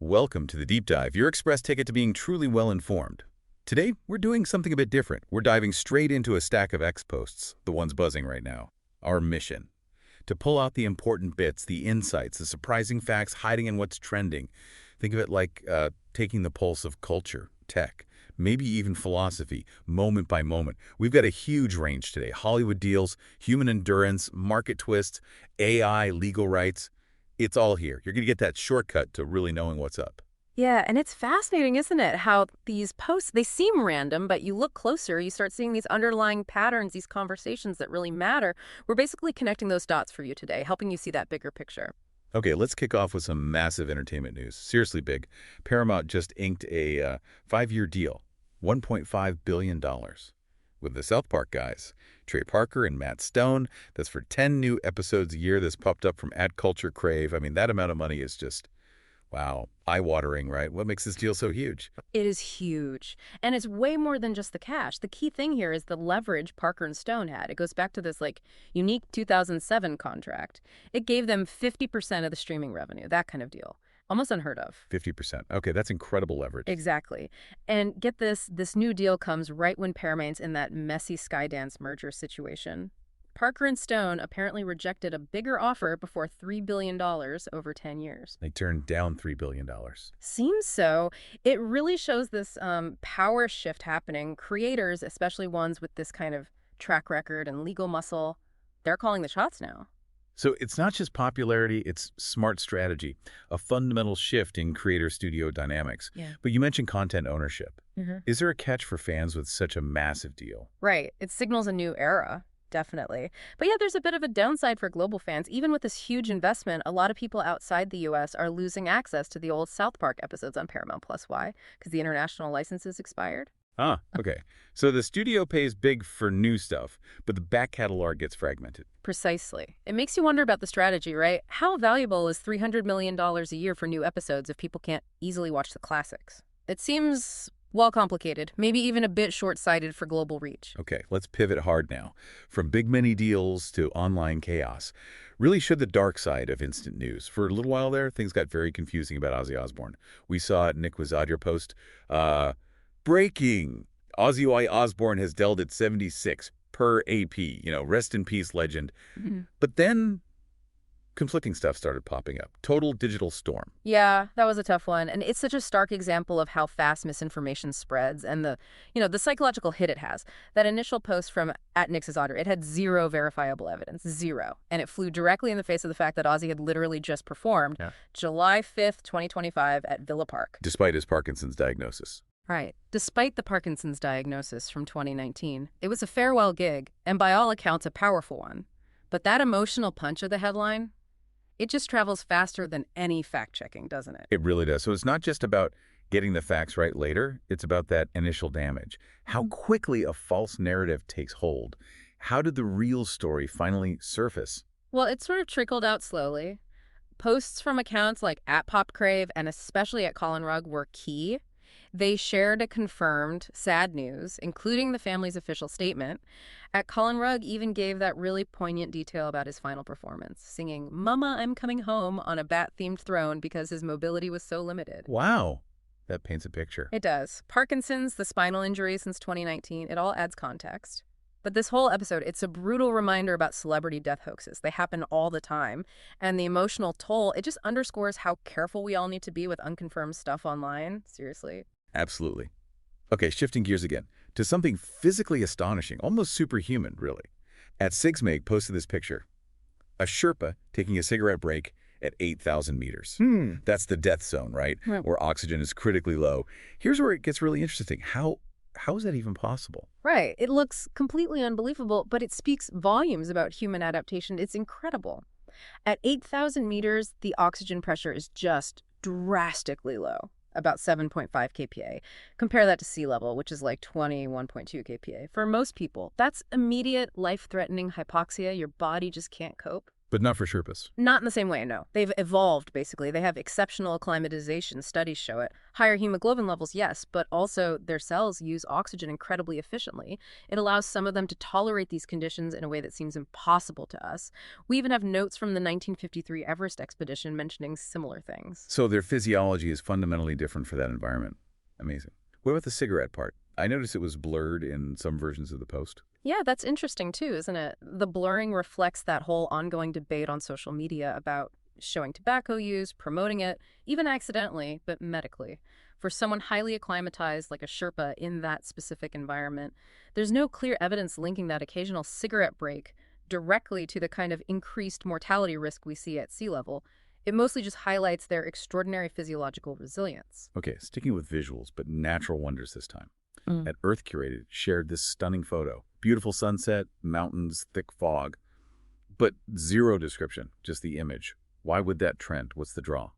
Welcome to the Deep Dive, your express ticket to being truly well-informed. Today, we're doing something a bit different. We're diving straight into a stack of X posts, the ones buzzing right now. Our mission: to pull out the important bits, the insights, the surprising facts hiding in what's trending. Think of it like taking the pulse of culture, tech, maybe even philosophy, moment by moment. We've got a huge range today: Hollywood deals, human endurance, market twists, AI, legal rights. It's all here. You're going to get that shortcut to really knowing what's up. Yeah, and it's fascinating, isn't it, how these posts, they seem random, but you look closer, you start seeing these underlying patterns, these conversations that really matter. We're basically connecting those dots for you today, helping you see that bigger picture. Okay, let's kick off with some massive entertainment news. Seriously big. Paramount just inked a 5-year deal, $1.5 billion, with the South Park guys, Trey Parker and Matt Stone. That's for 10 new episodes a year. This popped up from @CultureCrave. I mean, that amount of money is just, wow, eye-watering, right? What makes this deal so huge? It is huge. And it's way more than just the cash. The key thing here is the leverage Parker and Stone had. It goes back to this unique 2007 contract. It gave them 50% of the streaming revenue, that kind of deal. Almost unheard of. 50%. Okay, that's incredible leverage. Exactly. And get this new deal comes right when Paramount's in that messy Skydance merger situation. Parker and Stone apparently rejected a bigger offer before $3 billion over 10 years. They turned down $3 billion. Seems so. It really shows this power shift happening. Creators, especially ones with this kind of track record and legal muscle, they're calling the shots now. So it's not just popularity, it's smart strategy, a fundamental shift in creator studio dynamics. Yeah. But you mentioned content ownership. Mm-hmm. Is there a catch for fans with such a massive deal? Right. It signals a new era. Definitely. But yeah, there's a bit of a downside for global fans. Even with this huge investment, a lot of people outside the U.S. are losing access to the old South Park episodes on Paramount Plus. Why? Because the international licenses expired? Ah, okay. So the studio pays big for new stuff, but the back catalog gets fragmented. Precisely. It makes you wonder about the strategy, right? How valuable is $300 million a year for new episodes if people can't easily watch the classics? It seems, well, complicated, maybe even a bit short-sighted for global reach. Okay, let's pivot hard now. From big many deals to online chaos. Really showed the dark side of instant news. For a little while there, things got very confusing about Ozzy Osbourne. We saw Nick Wazadia post, breaking: Ozzy Osbourne has dealt at 76 per AP. Rest in peace, legend. Mm-hmm. But then conflicting stuff started popping up. Total digital storm. Yeah, that was a tough one. And it's such a stark example of how fast misinformation spreads and the psychological hit it has. That initial post from @NixOzodder, it had zero verifiable evidence, zero. And it flew directly in the face of the fact that Ozzy had literally just performed July 5th, 2025 at Villa Park. Despite his Parkinson's diagnosis. Right. Despite the Parkinson's diagnosis from 2019, it was a farewell gig, and by all accounts, a powerful one. But that emotional punch of the headline, it just travels faster than any fact-checking, doesn't it? It really does. So it's not just about getting the facts right later. It's about that initial damage. How quickly a false narrative takes hold. How did the real story finally surface? Well, it sort of trickled out slowly. Posts from accounts like @PopCrave and especially @ColinRugg were key. They shared a confirmed sad news, including the family's official statement. @ColinRugg even gave that really poignant detail about his final performance, singing "Mama, I'm Coming Home" on a bat-themed throne because his mobility was so limited. Wow. That paints a picture. It does. Parkinson's, the spinal injury since 2019, it all adds context. But this whole episode, it's a brutal reminder about celebrity death hoaxes. They happen all the time. And the emotional toll, it just underscores how careful we all need to be with unconfirmed stuff online. Seriously. Absolutely. Okay, shifting gears again to something physically astonishing, almost superhuman, really. @SigsMeg posted this picture. A Sherpa taking a cigarette break at 8,000 meters. That's the death zone, right? Where oxygen is critically low. Here's where it gets really interesting. How is that even possible? Right. It looks completely unbelievable, but it speaks volumes about human adaptation. It's incredible. At 8,000 meters, the oxygen pressure is just drastically low, about 7.5 kPa. Compare that to sea level, which is like 21.2 kPa. For most people, that's immediate life-threatening hypoxia. Your body just can't cope. But not for Sherpas. Not in the same way, no. They've evolved, basically. They have exceptional acclimatization. Studies show it. Higher hemoglobin levels, yes, but also their cells use oxygen incredibly efficiently. It allows some of them to tolerate these conditions in a way that seems impossible to us. We even have notes from the 1953 Everest expedition mentioning similar things. So their physiology is fundamentally different for that environment. Amazing. What about the cigarette part? I noticed it was blurred in some versions of the post. Yeah, that's interesting too, isn't it? The blurring reflects that whole ongoing debate on social media about showing tobacco use, promoting it, even accidentally, but medically. For someone highly acclimatized like a Sherpa in that specific environment, there's no clear evidence linking that occasional cigarette break directly to the kind of increased mortality risk we see at sea level. It mostly just highlights their extraordinary physiological resilience. Okay, sticking with visuals, but natural wonders this time. At Earth Curated shared this stunning photo. Beautiful sunset, mountains, thick fog, but zero description, just the image. Why would that trend? What's the draw?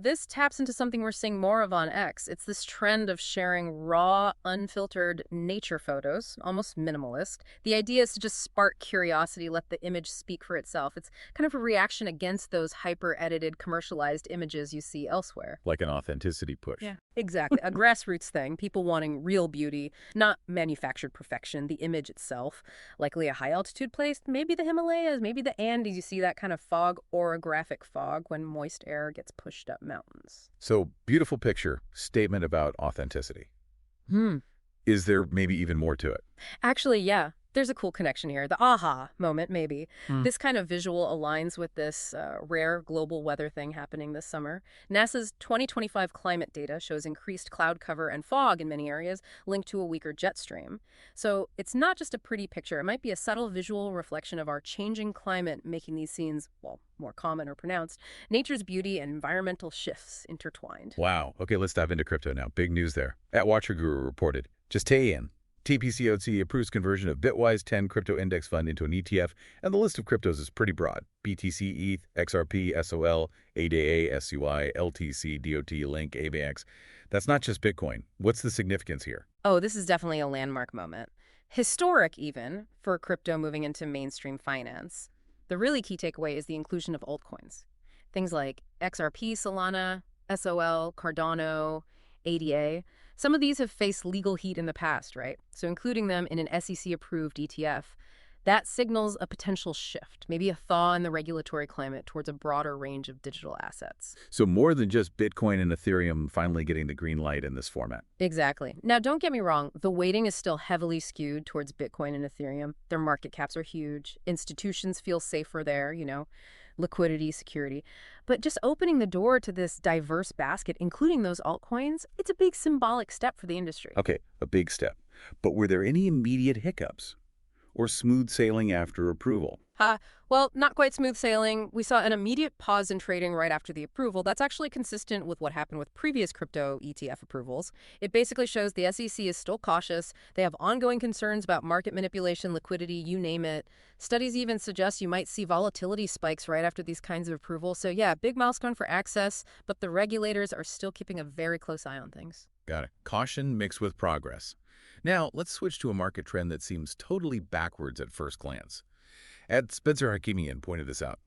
This taps into something we're seeing more of on X. It's this trend of sharing raw, unfiltered nature photos, almost minimalist. The idea is to just spark curiosity, let the image speak for itself. It's kind of a reaction against those hyper-edited, commercialized images you see elsewhere. Like an authenticity push. Yeah, exactly. A grassroots thing, people wanting real beauty, not manufactured perfection, the image itself. Likely a high-altitude place, maybe the Himalayas, maybe the Andes. You see that kind of fog, orographic fog when moist air gets pushed up mountains. So, beautiful picture, statement about authenticity. Is there maybe even more to it? Actually, yeah. There's a cool connection here. The aha moment, maybe. This kind of visual aligns with this rare global weather thing happening this summer. NASA's 2025 climate data shows increased cloud cover and fog in many areas linked to a weaker jet stream. So it's not just a pretty picture. It might be a subtle visual reflection of our changing climate making these scenes, well, more common or pronounced. Nature's beauty and environmental shifts intertwined. Wow. Okay, let's dive into crypto now. Big news there. At Watcher Guru reported, just in. TPCOC approves conversion of Bitwise 10 crypto index fund into an ETF, and the list of cryptos is pretty broad. BTC, ETH, XRP, SOL, ADA, SCY, LTC, DOT, Link, AVX. That's not just Bitcoin. What's the significance here? Oh, this is definitely a landmark moment. Historic, even, for crypto moving into mainstream finance. The really key takeaway is the inclusion of altcoins. Things like XRP, Solana, SOL, Cardano, ADA. Some of these have faced legal heat in the past, right? So including them in an SEC-approved ETF, that signals a potential shift, maybe a thaw in the regulatory climate towards a broader range of digital assets. So more than just Bitcoin and Ethereum finally getting the green light in this format. Exactly. Now, don't get me wrong. The weighting is still heavily skewed towards Bitcoin and Ethereum. Their market caps are huge. Institutions feel safer there, liquidity, security. But just opening the door to this diverse basket, including those altcoins, it's a big symbolic step for the industry. Okay, a big step. But were there any immediate hiccups? Or smooth sailing after approval? Well, not quite smooth sailing. We saw an immediate pause in trading right after the approval. That's actually consistent with what happened with previous crypto ETF approvals. It basically shows the SEC is still cautious. They have ongoing concerns about market manipulation, liquidity, you name it. Studies even suggest you might see volatility spikes right after these kinds of approvals. So yeah, big milestone for access, but the regulators are still keeping a very close eye on things. Got it. Caution mixed with progress. Now, let's switch to a market trend that seems totally backwards at first glance. Spencer Hakimian pointed this out.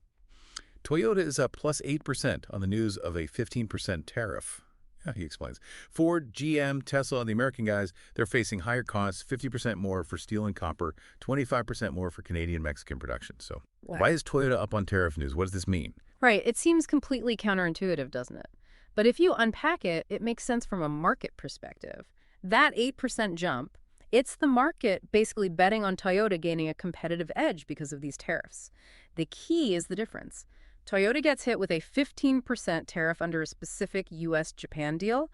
Toyota is up plus 8% on the news of a 15% tariff. Yeah, he explains. Ford, GM, Tesla, and the American guys, they're facing higher costs, 50% more for steel and copper, 25% more for Canadian-Mexican production. So why is Toyota up on tariff news? What does this mean? Right. It seems completely counterintuitive, doesn't it? But if you unpack it, it makes sense from a market perspective. That 8% jump, it's the market basically betting on Toyota gaining a competitive edge because of these tariffs. The key is the difference. Toyota gets hit with a 15% tariff under a specific U.S.-Japan deal,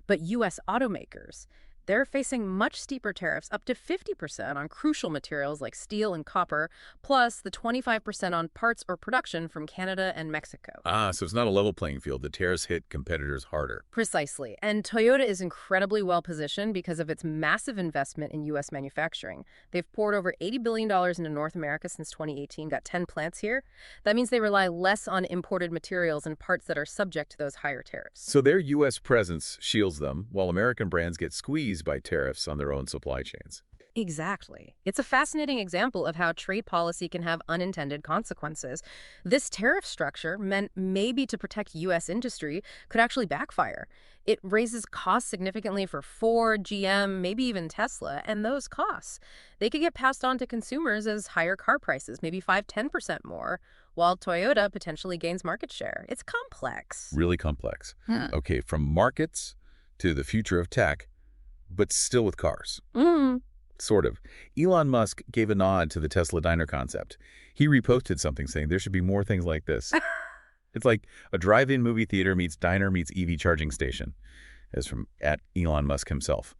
but U.S. automakers, they're facing much steeper tariffs, up to 50% on crucial materials like steel and copper, plus the 25% on parts or production from Canada and Mexico. So it's not a level playing field. The tariffs hit competitors harder. Precisely. And Toyota is incredibly well positioned because of its massive investment in U.S. manufacturing. They've poured over $80 billion into North America since 2018, got 10 plants here. That means they rely less on imported materials and parts that are subject to those higher tariffs. So their U.S. presence shields them, while American brands get squeezed by tariffs on their own supply chains. Exactly. It's a fascinating example of how trade policy can have unintended consequences. This tariff structure, meant maybe to protect U.S. industry, could actually backfire. It raises costs significantly for Ford, GM, maybe even Tesla, and those costs, they could get passed on to consumers as higher car prices, maybe 5–10% more, while Toyota potentially gains market share. It's complex. Really complex. Hmm. Okay, from markets to the future of tech, but still with cars. Mm. Sort of. Elon Musk gave a nod to the Tesla diner concept. He reposted something saying there should be more things like this. It's like a drive-in movie theater meets diner meets EV charging station, as from at Elon Musk himself.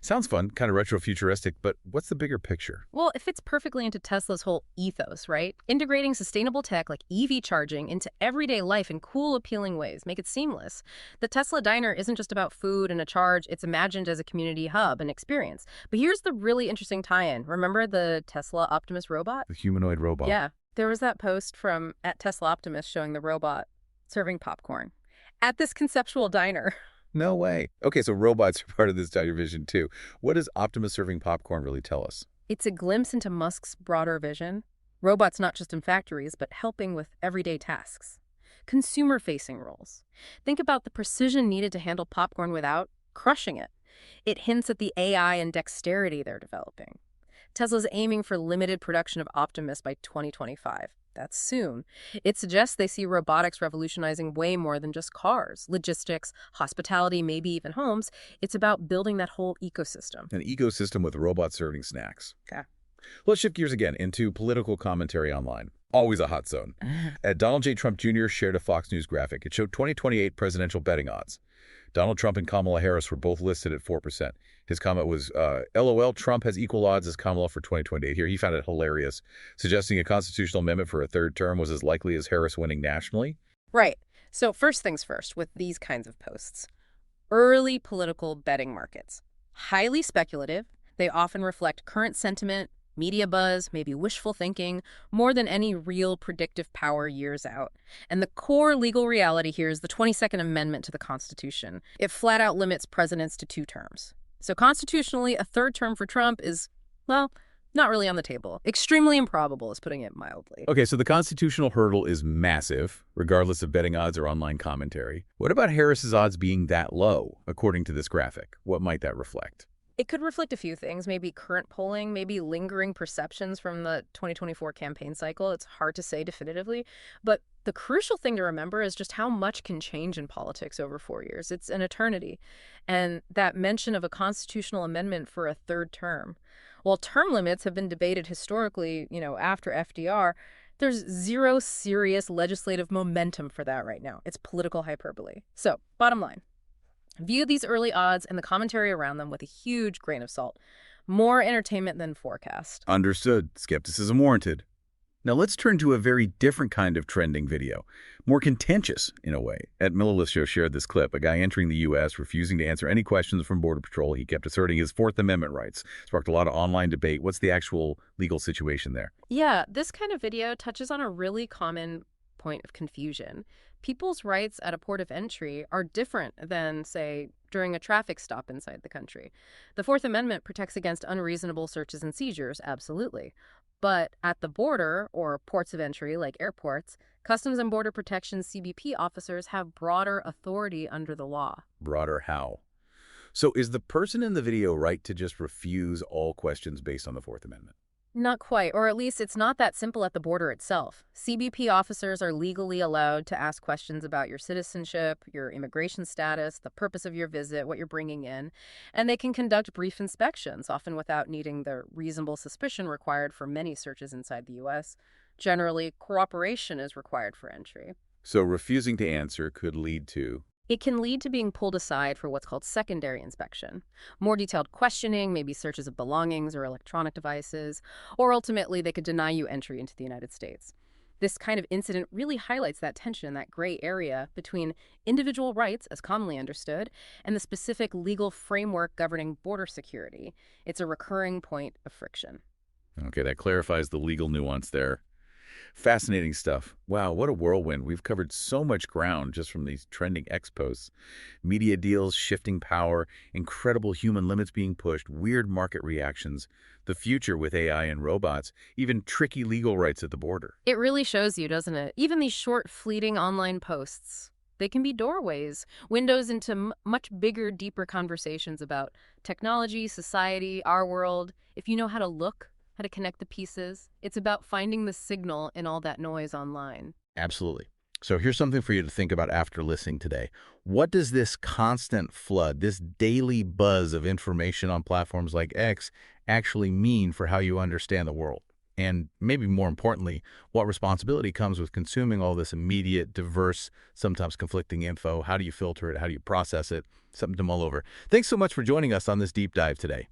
Sounds fun, kind of retro-futuristic, but what's the bigger picture? Well, it fits perfectly into Tesla's whole ethos, right? Integrating sustainable tech like EV charging into everyday life in cool, appealing ways, make it seamless. The Tesla Diner isn't just about food and a charge, it's imagined as a community hub and experience. But here's the really interesting tie-in. Remember the Tesla Optimus robot? The humanoid robot. Yeah. There was that post from at Tesla Optimus showing the robot serving popcorn at this conceptual diner. No way. Okay, so robots are part of this diner vision too. What does Optimus serving popcorn really tell us? It's a glimpse into Musk's broader vision. Robots not just in factories, but helping with everyday tasks. Consumer-facing roles. Think about the precision needed to handle popcorn without crushing it. It hints at the AI and dexterity they're developing. Tesla's aiming for limited production of Optimus by 2025. That's soon. It suggests they see robotics revolutionizing way more than just cars, logistics, hospitality, maybe even homes. It's about building that whole ecosystem. An ecosystem with robots serving snacks. Okay. Let's shift gears again into political commentary online. Always a hot zone. Donald J. Trump Jr. shared a Fox News graphic. It showed 2028 presidential betting odds. Donald Trump and Kamala Harris were both listed at 4%. His comment was, LOL, Trump has equal odds as Kamala for 2028 here. He found it hilarious, suggesting a constitutional amendment for a third term was as likely as Harris winning nationally. Right. So first things first with these kinds of posts. Early political betting markets. Highly speculative. They often reflect current sentiment, media buzz, maybe wishful thinking, more than any real predictive power years out. And the core legal reality here is the 22nd Amendment to the Constitution. It flat out limits presidents to 2 terms. So constitutionally, a third term for Trump is, well, not really on the table. Extremely improbable is putting it mildly. Okay, so the constitutional hurdle is massive, regardless of betting odds or online commentary. What about Harris's odds being that low, according to this graphic? What might that reflect? It could reflect a few things, maybe current polling, maybe lingering perceptions from the 2024 campaign cycle. It's hard to say definitively. But the crucial thing to remember is just how much can change in politics over 4 years. It's an eternity. And that mention of a constitutional amendment for a third term. While term limits have been debated historically, after FDR, there's zero serious legislative momentum for that right now. It's political hyperbole. So, bottom line. View these early odds and the commentary around them with a huge grain of salt. More entertainment than forecast. Understood. Skepticism warranted. Now let's turn to a very different kind of trending video. More contentious, in a way. At Millerlith Show shared this clip, a guy entering the U.S. refusing to answer any questions from Border Patrol. He kept asserting his Fourth Amendment rights. Sparked a lot of online debate. What's the actual legal situation there? Yeah, this kind of video touches on a really common point of confusion. People's rights at a port of entry are different than, say, during a traffic stop inside the country. The Fourth Amendment protects against unreasonable searches and seizures, absolutely. But at the border, or ports of entry like airports, Customs and Border Protection CBP officers have broader authority under the law. Broader how? So is the person in the video right to just refuse all questions based on the Fourth Amendment? Not quite, or at least it's not that simple at the border itself. CBP officers are legally allowed to ask questions about your citizenship, your immigration status, the purpose of your visit, what you're bringing in, and they can conduct brief inspections, often without needing the reasonable suspicion required for many searches inside the U.S. Generally, cooperation is required for entry. So refusing to answer could lead to... It can lead to being pulled aside for what's called secondary inspection. More detailed questioning, maybe searches of belongings or electronic devices, or ultimately they could deny you entry into the United States. This kind of incident really highlights that tension, that gray area between individual rights, as commonly understood, and the specific legal framework governing border security. It's a recurring point of friction. Okay, that clarifies the legal nuance there. Fascinating stuff. Wow, what a whirlwind. We've covered so much ground just from these trending X posts. Media deals, shifting power, incredible human limits being pushed, weird market reactions, the future with AI and robots, even tricky legal rights at the border. It really shows you, doesn't it? Even these short, fleeting online posts, they can be doorways, windows into much bigger, deeper conversations about technology, society, our world. If you know how to look, how to connect the pieces, it's about finding the signal in all that noise online. Absolutely. So here's something for you to think about after listening today. What does this constant flood, this daily buzz of information on platforms like X actually mean for how you understand the world? And maybe more importantly, what responsibility comes with consuming all this immediate, diverse, sometimes conflicting info? How do you filter it? How do you process it? Something to mull over. Thanks so much for joining us on this deep dive today.